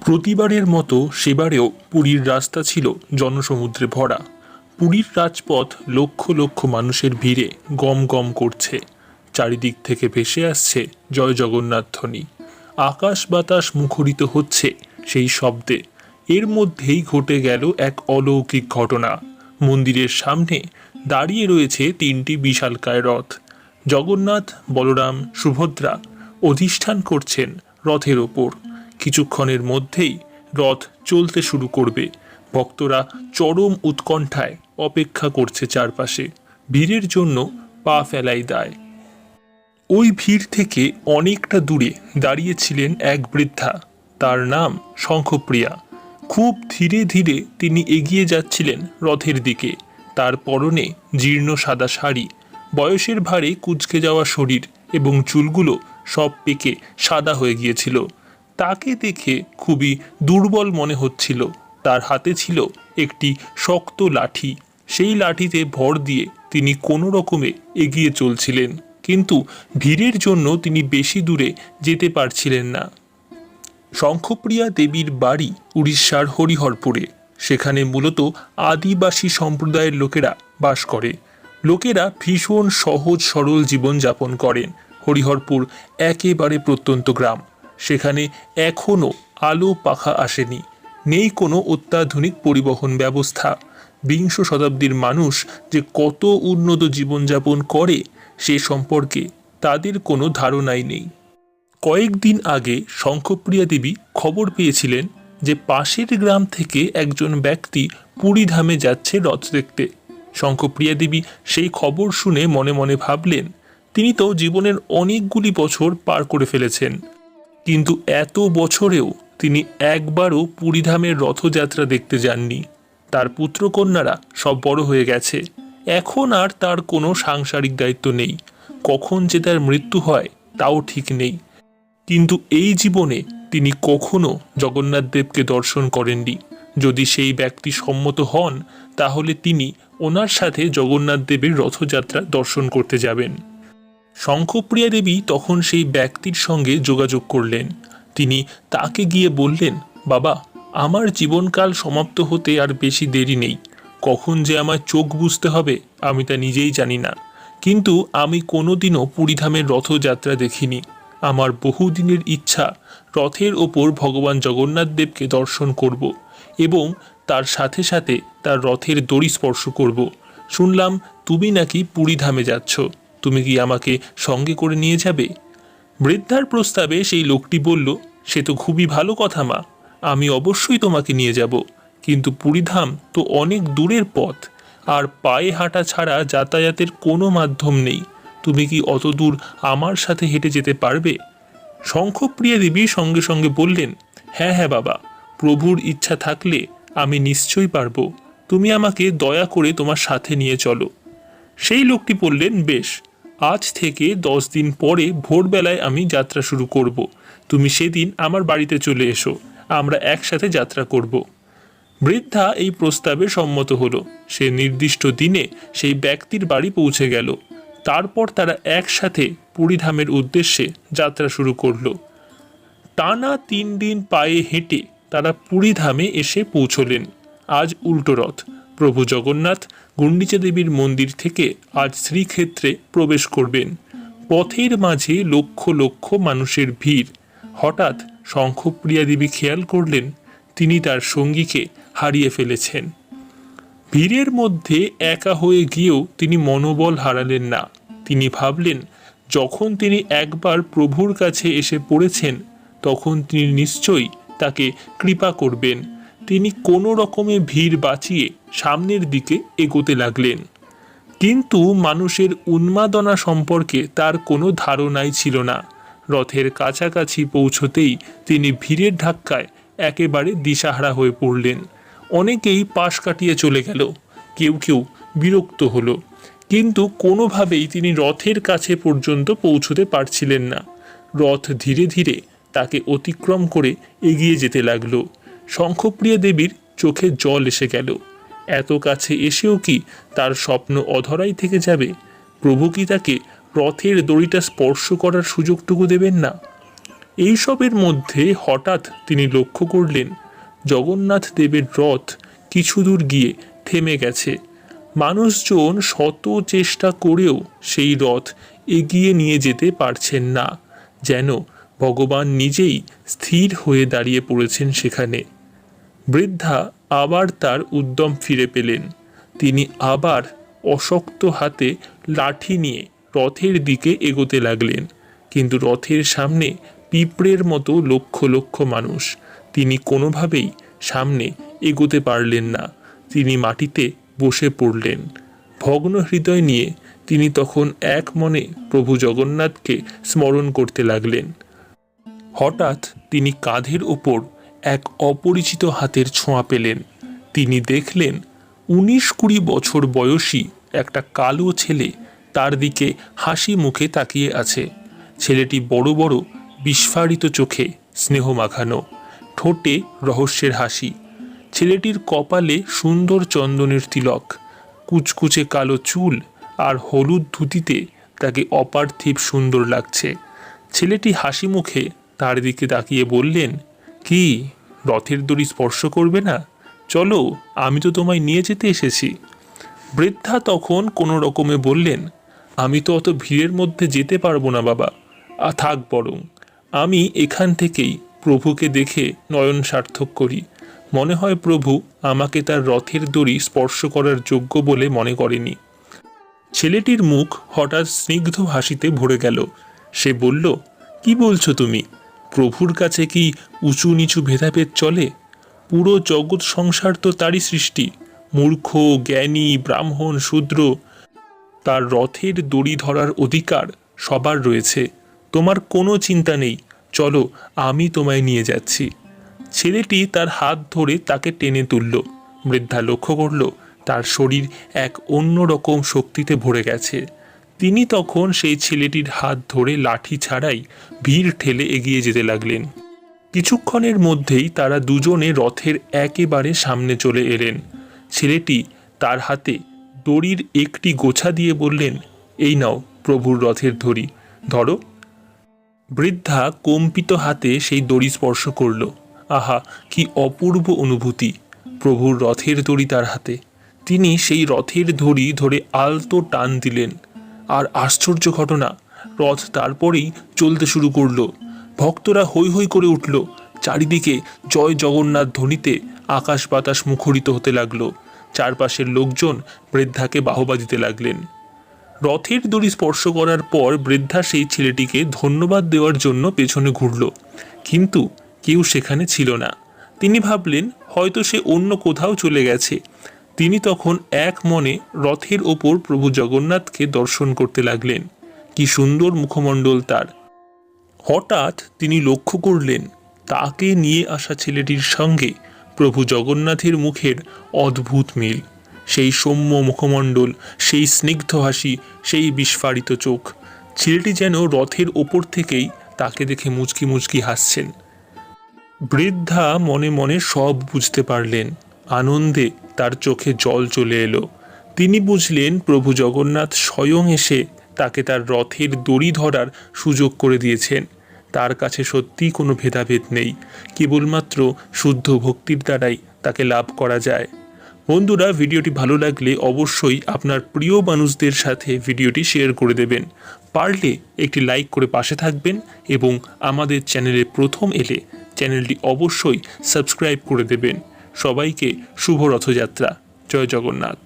প্রতিবারের মতো সেবারেও পুরীর রাস্তা ছিল জনসমুদ্রে ভরা। পুরীর রাজপথ লক্ষ লক্ষ মানুষের ভিড়ে গম গম করছে। চারিদিক থেকে ভেসে আসছে জয় জগন্নাথ ধ্বনি। আকাশ বাতাস মুখরিত হচ্ছে সেই শব্দে। এর মধ্যেই ঘটে গেল এক অলৌকিক ঘটনা। মন্দিরের সামনে দাঁড়িয়ে রয়েছে তিনটি বিশালকায় রথ। জগন্নাথ, বলরাম, সুভদ্রা অধিষ্ঠান করছেন রথের ওপর। কিছুক্ষণের মধ্যেই রথ চলতে শুরু করবে। ভক্তরা চরম উৎকণ্ঠায় অপেক্ষা করছে চারপাশে। ভিড়ের জন্য পা ফেলাই দায়। ওই ভিড় থেকে অনেকটা দূরে দাঁড়িয়েছিলেন এক বৃদ্ধা। তার নাম শঙ্খপ্রিয়া। খুব ধীরে ধীরে তিনি এগিয়ে যাচ্ছিলেন রথের দিকে। তার পরনে জীর্ণ সাদা শাড়ি, বয়সের ভারে কুঁচকে যাওয়া শরীর এবং চুলগুলো সব পেকে সাদা হয়ে গিয়েছিল। তাকে দেখে খুবই দুর্বল মনে হচ্ছিল। তার হাতে ছিল একটি শক্ত লাঠি। সেই লাঠিতে ভর দিয়ে তিনি কোনো রকমে এগিয়ে চলছিলেন, কিন্তু ভিড়ের জন্য তিনি বেশি দূরে যেতে পারছিলেন না। শঙ্খপ্রিয়া দেবীর বাড়ি উড়িষ্যার হরিহরপুরে। সেখানে মূলত আদিবাসী সম্প্রদায়ের লোকেরা বাস করে। লোকেরা ভীষণ সহজ সরল জীবনযাপন করেন। হরিহরপুর একেবারে প্রত্যন্ত গ্রাম। সেখানে এখনও আলো পাখা আসেনি, নেই কোনো অত্যাধুনিক পরিবহন ব্যবস্থা। বিংশ শতাব্দীর মানুষ যে কত উন্নত জীবনযাপন করে সে সম্পর্কে তাদের কোনো ধারণাই নেই। কয়েকদিন আগে শঙ্খপ্রিয়া দেবী খবর পেয়েছিলেন যে পাশের গ্রাম থেকে একজন ব্যক্তি পুরীধামে যাচ্ছে রথ দেখতে। শঙ্খপ্রিয়া দেবী সেই খবর শুনে মনে মনে ভাবলেন, তিনি তো জীবনের অনেকগুলি বছর পার করে ফেলেছেন, কিন্তু এত বছরেও তিনি একবারও পুরীধামের রথযাত্রা দেখতে যাননি। তার পুত্রকন্যারা সব বড় হয়ে গেছে। এখন আর তার কোনো সাংসারিক দায়িত্ব নেই। কখন যে তার মৃত্যু হয় তাও ঠিক নেই। কিন্তু এই জীবনে তিনি কখনো জগন্নাথ দেবকে দর্শন করেননি। যদি সেই ব্যক্তি সম্মত হন, তাহলে তিনি ওনার সাথে জগন্নাথ দেবের রথযাত্রা দর্শন করতে যাবেন। শঙ্খপ্রিয়া দেবী তখন সেই ব্যক্তির সঙ্গে যোগাযোগ করলেন। তিনি তাকে গিয়ে বললেন, বাবা, আমার জীবনকাল সমাপ্ত হতে আর বেশি দেরি নেই। কখন যে আমার চোখ বুঝতে হবে আমি তা নিজেই জানি না, কিন্তু আমি কোনোদিনও পুরীধামের রথযাত্রা দেখিনি। আমার বহুদিনের ইচ্ছা রথের ওপর ভগবান জগন্নাথ দেবকে দর্শন করব এবং তার সাথে সাথে তার রথের দড়ি স্পর্শ করব। শুনলাম তুমি নাকি পুরীধামে যাচ্ছ, তুমি কি আমাকে সঙ্গে করে নিয়ে যাবে? বৃদ্ধার প্রস্তাবে সেই লোকটি বলল, সে তো খুবই ভালো কথা মা, আমি অবশ্যই তোমাকে নিয়ে যাব, কিন্তু পুরীধাম তো অনেক দূরের পথ, আর পায়ে হাঁটা ছাড়া যাতায়াতের কোনো মাধ্যম নেই। তুমি কি অত দূর আমার সাথে হেঁটে যেতে পারবে? শঙ্খপ্রিয়া দেবী সঙ্গে সঙ্গে বললেন, হ্যাঁ হ্যাঁ বাবা, প্রভুর ইচ্ছা থাকলে আমি নিশ্চয়ই পারবো। তুমি আমাকে দয়া করে তোমার সাথে নিয়ে চলো। সেই লোকটি বললেন, বেশ, আজ থেকে 10 দিন পরে ভোরবেলায় আমি যাত্রা শুরু করব। তুমি সেদিন আমার বাড়িতে চলে এসো, আমরা একসাথে যাত্রা করব। বৃদ্ধা এই প্রস্তাবে সম্মত হলো। সে নির্দিষ্ট দিনে সেই ব্যক্তির বাড়ি পৌঁছে গেল। তারপর তারা একসাথে পুরীধামের উদ্দেশ্যে যাত্রা শুরু করলো। টানা 3 দিন পায়ে হেঁটে তারা পুরীধামে এসে পৌঁছলেন। আজ উল্টো রথ। প্রভু জগন্নাথ গুন্ডিচা দেবীর মন্দির থেকে আজ শ্রীক্ষেত্রে প্রবেশ করবেন। পথের মাঝে লক্ষ লক্ষ মানুষের ভিড়। হঠাৎ শঙ্খপ্রিয়া দেবী খেয়াল করলেন তিনি তার সঙ্গীকে হারিয়ে ফেলেছেন। ভিড়ের মধ্যে একা হয়ে গিয়েও তিনি মনোবল হারালেন না। তিনি ভাবলেন, যখন তিনি একবার প্রভুর কাছে এসে পড়েছেন, তখন তিনি নিশ্চয়ই তাকে কৃপা করবেন। তিনি কোনো রকমে ভিড় বাঁচিয়ে সামনের দিকে এগোতে লাগলেন। কিন্তু মানুষের উন্মাদনা সম্পর্কে তার কোনো ধারণাই ছিল না। রথের কাছাকাছি পৌঁছতেই তিনি ভিড়ের ধাক্কায় একেবারে দিশাহারা হয়ে পড়লেন। অনেকেই পাশ কাটিয়ে চলে গেল, কেউ কেউ বিরক্ত হলো, কিন্তু কোনোভাবেই তিনি রথের কাছে পর্যন্ত পৌঁছতে পারছিলেন না। রথ ধীরে ধীরে তাকে অতিক্রম করে এগিয়ে যেতে লাগলো। শঙ্খপ্রিয়া দেবীর চোখে জল এসে গেল। এত কাছে এসেও কি তার স্বপ্ন অধরাই থেকে যাবে? প্রভু কি তাকে রথের দড়িটা স্পর্শ করার সুযোগটুকু দেবেন না? এইসবের মধ্যে হঠাৎ তিনি লক্ষ্য করলেন জগন্নাথ দেবের রথ কিছু দূর গিয়ে থেমে গেছে। মানুষজন শত চেষ্টা করেও সেই রথ এগিয়ে নিয়ে যেতে পারছেন না, যেন ভগবান নিজেই স্থির হয়ে দাঁড়িয়ে পড়েছেন সেখানে। বৃদ্ধা আবার তার উদ্যম ফিরে পেলেন। তিনি আবার অশক্ত হাতে লাঠি নিয়ে রথের দিকে এগোতে লাগলেন, কিন্তু রথের সামনে পিঁপড়ের মতো লক্ষ লক্ষ মানুষ। তিনি কোনোভাবেই সামনে এগোতে পারলেন না। তিনি মাটিতে বসে পড়লেন। ভগ্ন হৃদয় নিয়ে তিনি তখন এক মনে প্রভু জগন্নাথকে স্মরণ করতে লাগলেন। হঠাৎ তিনি কাঁধের ওপর এক অপরিচিত হাতের ছোঁয়া পেলেন। তিনি দেখলেন 19-20 বছর বয়সী একটা কালো ছেলে তার দিকে হাসি মুখে তাকিয়ে আছে। ছেলেটি বড় বড় বিস্ফারিত চোখে স্নেহ মাখানো, ঠোঁটে রহস্যের হাসি। ছেলেটির কপালে সুন্দর চন্দনের তিলক, কুচকুচে কালো চুল আর হলুদ ধুতিতে তাকে অপার্থিব সুন্দর লাগছে। ছেলেটি হাসি মুখে তার দিকে তাকিয়ে বললেন, কি রথের দড়ি স্পর্শ করবে না? চলো, আমি তো তোমায় নিয়ে যেতে এসেছি। বৃদ্ধা তখন কোনো রকমে বললেন, আমি তো অত ভিড়ের মধ্যে যেতে পারবো না বাবা, থাক বরং আমি এখান থেকেই প্রভুকে দেখে নয়ন সার্থক করি। মনে হয় প্রভু আমাকে তার রথের দড়ি স্পর্শ করার যোগ্য বলে মনে করেনি। ছেলেটির মুখ হঠাৎ স্নিগ্ধ হাসিতে ভরে গেল। সে বলল, কি বলছো তুমি? প্রভুর কাছে কি উঁচু নিচু ভেদাভেদ চলে? পুরো জগৎ সংসার তো তারই সৃষ্টি। মূর্খ, জ্ঞানী, ব্রাহ্মণ, শূদ্র, তার রথের দড়ি ধরার অধিকার সবার রয়েছে। তোমার কোনো চিন্তা নেই, চলো আমি তোমায় নিয়ে যাচ্ছি। ছেলেটি তার হাত ধরে তাকে টেনে তুলল। বৃদ্ধা লক্ষ্য করল তার শরীর এক অন্যরকম শক্তিতে ভরে গেছে। তিনি তখন সেই ছেলেটির হাত ধরে লাঠি ছাড়াই ভিড় ঠেলে এগিয়ে যেতে লাগলেন। কিছুক্ষণের মধ্যেই তারা দুজনে রথের একেবারে সামনে চলে এলেন। ছেলেটি তার হাতে দড়ির একটি গোছা দিয়ে বললেন, এই নাও প্রভুর রথের দড়ি, ধরো। বৃদ্ধা কম্পিত হাতে সেই দড়ি স্পর্শ করল। আহা, কি অপূর্ব অনুভূতি! প্রভুর রথের দড়ি তার হাতে। তিনি সেই রথের দড়ি ধরে আলতো টান দিলেন। আর আশ্চর্য ঘটনা, রথ তারপরেই চলতে শুরু করলো। ভক্তরা হৈ হৈ করে উঠল। চারিদিকে জয় জগন্নাথ ধ্বনিতে আকাশ বাতাস মুখরিত হতে লাগলো। চারপাশের লোকজন বৃদ্ধাকে বাহবা দিতে লাগলেন। রথের দড়ি স্পর্শ করার পর বৃদ্ধা সেই ছেলেটিকে ধন্যবাদ দেওয়ার জন্য পেছনে ঘুরল, কিন্তু কেউ সেখানে ছিল না। তিনি ভাবলেন হয়তো সে অন্য কোথাও চলে গেছে। তিনি তখন এক মনে রথের ওপর প্রভু জগন্নাথকে দর্শন করতে লাগলেন। কি সুন্দর মুখমণ্ডল তার! হঠাৎ তিনি লক্ষ্য করলেন তাকে নিয়ে আসা ছেলেটির সঙ্গে প্রভু জগন্নাথের মুখের অদ্ভুত মিল। সেই সৌম্য মুখমণ্ডল, সেই স্নিগ্ধ হাসি, সেই বিস্ফারিত চোখ। ছেলেটি যেন রথের ওপর থেকেই তাকে দেখে মুচকি মুচকি হাসছেন। বৃদ্ধা মনে মনে সব বুঝতে পারলেন। আনন্দে তার চোখে জল চলে এলো। তিনি বুঝলেন প্রভু জগন্নাথ স্বয়ং এসে তাকে তার রথের দড়ি ধরার সুযোগ করে দিয়েছেন। তার কাছে সত্যিই কোনো ভেদাভেদ নেই, কেবলমাত্র শুদ্ধ ভক্তির দ্বারাই তাকে লাভ করা যায়। বন্ধুরা, ভিডিওটি ভালো লাগলে অবশ্যই আপনার প্রিয় মানুষদের সাথে ভিডিওটি শেয়ার করে দেবেন। পারলে একটি লাইক করে পাশে থাকবেন এবং আমাদের চ্যানেলে প্রথম এলে চ্যানেলটি অবশ্যই সাবস্ক্রাইব করে দেবেন। সবাইকে শুভ রথযাত্রা। জয় জগন্নাথ।